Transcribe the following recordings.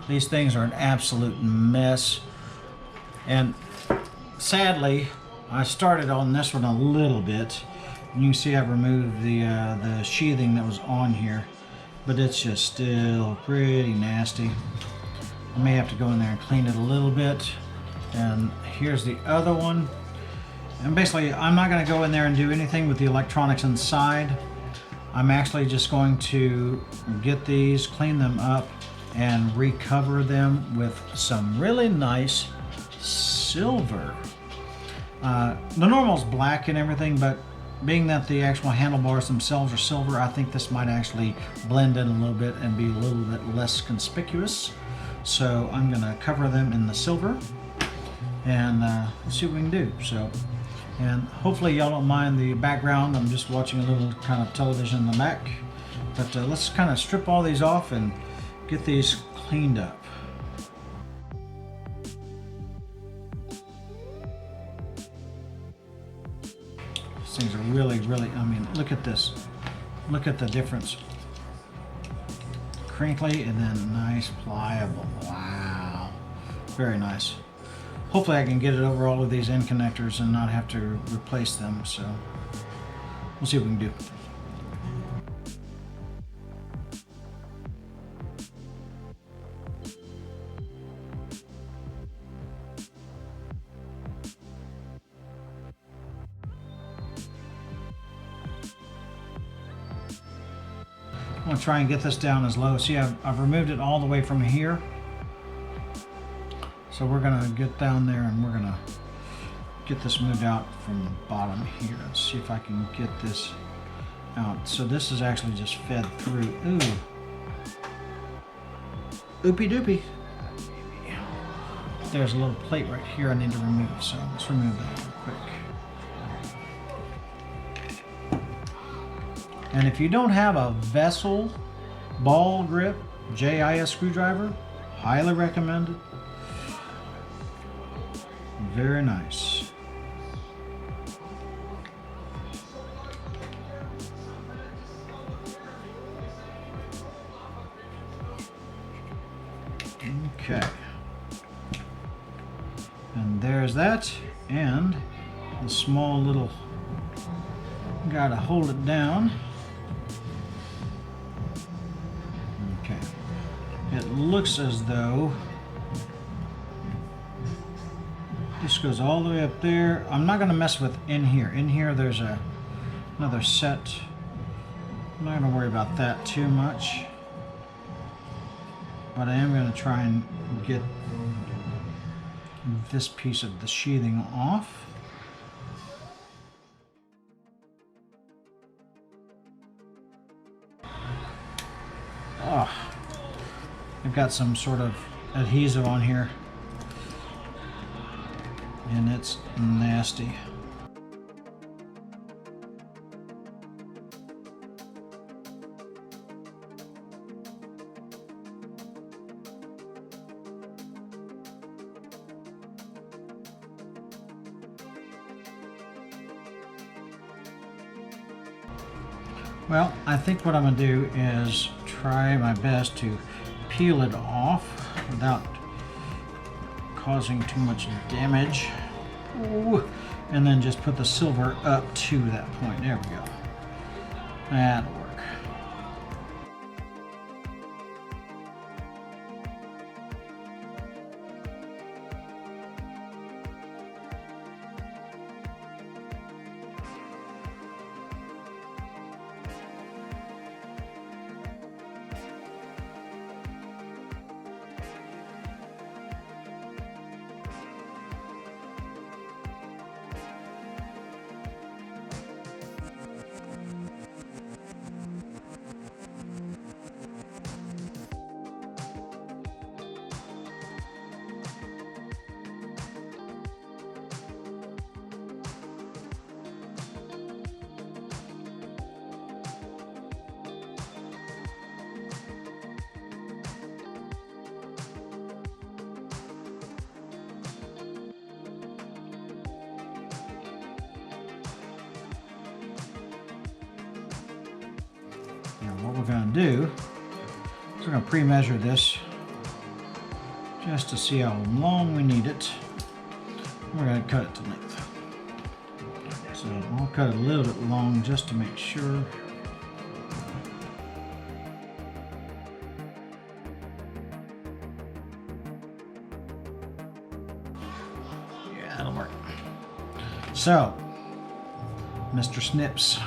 These things are an absolute mess. And sadly, I started on this one a little bit. You can see I've removed the sheathing that was on here, but it's just still pretty nasty. I may have to go in there and clean it a little bit. And here's the other one. And basically, I'm not going to go in there and do anything with the electronics inside. I'm actually just going to get these, clean them up, and recover them with some really nice silver. The normal's black and everything, but being that the actual handlebars themselves are silver, I think this might actually blend in a little bit and be a little bit less conspicuous. So I'm gonna cover them in the silver and see what we can do. So, and hopefully y'all don't mind the background. I'm just watching a little kind of television in the back. But let's kind of strip all these off and get these cleaned up. These things are really, I mean, look at this. Look at the difference. Crinkly and then nice, pliable. Wow. Very nice. Hopefully I can get it over all of these end connectors and not have to replace them. So we'll see what we can do. I'm going to try and get this down as low. See, I've removed it all the way from here. So we're going to get down there and we're going to get this moved out from the bottom here. Let's see if I can get this out. So this is actually just fed through. Ooh. Oopie doopie. There's a little plate right here I need to remove. So let's remove that real quick. And if you don't have a vessel ball grip JIS screwdriver, highly recommended. Very nice. Okay. And there's that. And the small little, gotta hold it down. Okay. It looks as though this goes all the way up there. I'm not going to mess with in here. In here there's another set. I'm not going to worry about that too much. But I am going to try and get this piece of the sheathing off. Oh, I've got some sort of adhesive on here. And it's nasty. Well, I think what I'm going to do is try my best to peel it off without causing too much damage. Ooh. And then just put the silver up to that point. There we go. That'll work. Now what we're going to do is we're going to pre-measure this just to see how long we need it. We're going to cut it to length. So I'll cut it a little bit long just to make sure. Yeah, that'll work. So, Mr. Snips.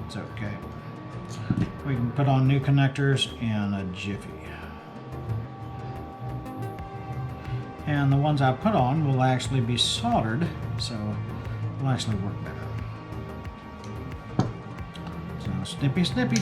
It's okay. We can put on new connectors in a jiffy. And the ones I put on will actually be soldered, so it'll actually work better. So snippy, snippy.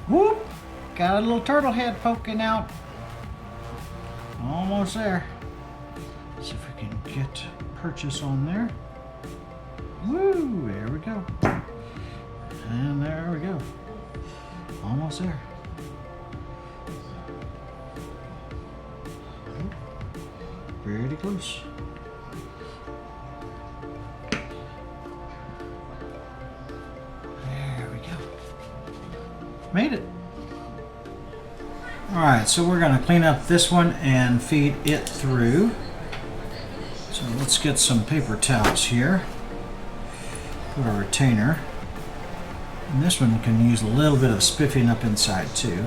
Whoop! Got a little turtle head poking out. Almost there. See if we can get purchase on there. Woo! There we go. And there we go. Almost there. Pretty close. There we go. Made it. Alright, so we're going to clean up this one and feed it through. So let's get some paper towels here. Put our retainer. And this one can use a little bit of spiffing up inside too.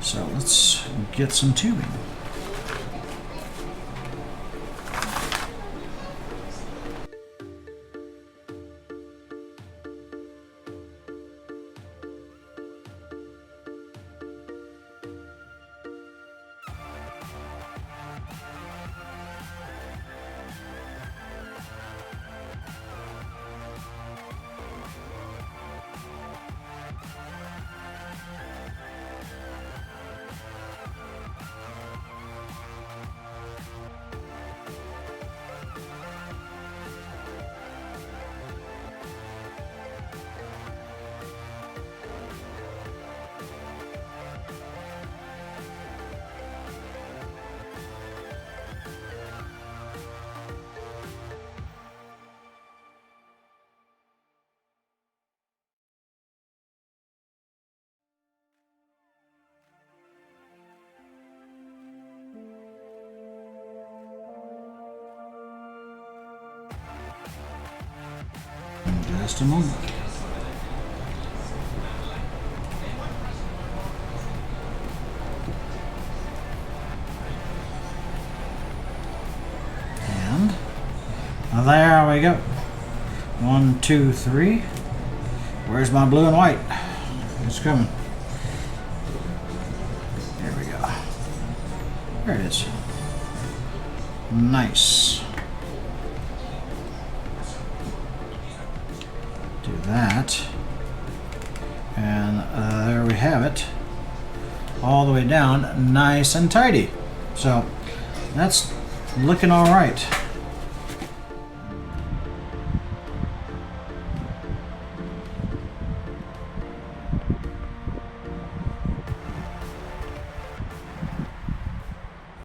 So let's get some tubing. Just a moment. There we go. 1, 2, 3. Where's my blue and white? It's coming. There we go. There it is. Nice. Do that. And there we have it. All the way down, nice and tidy. So that's looking all right.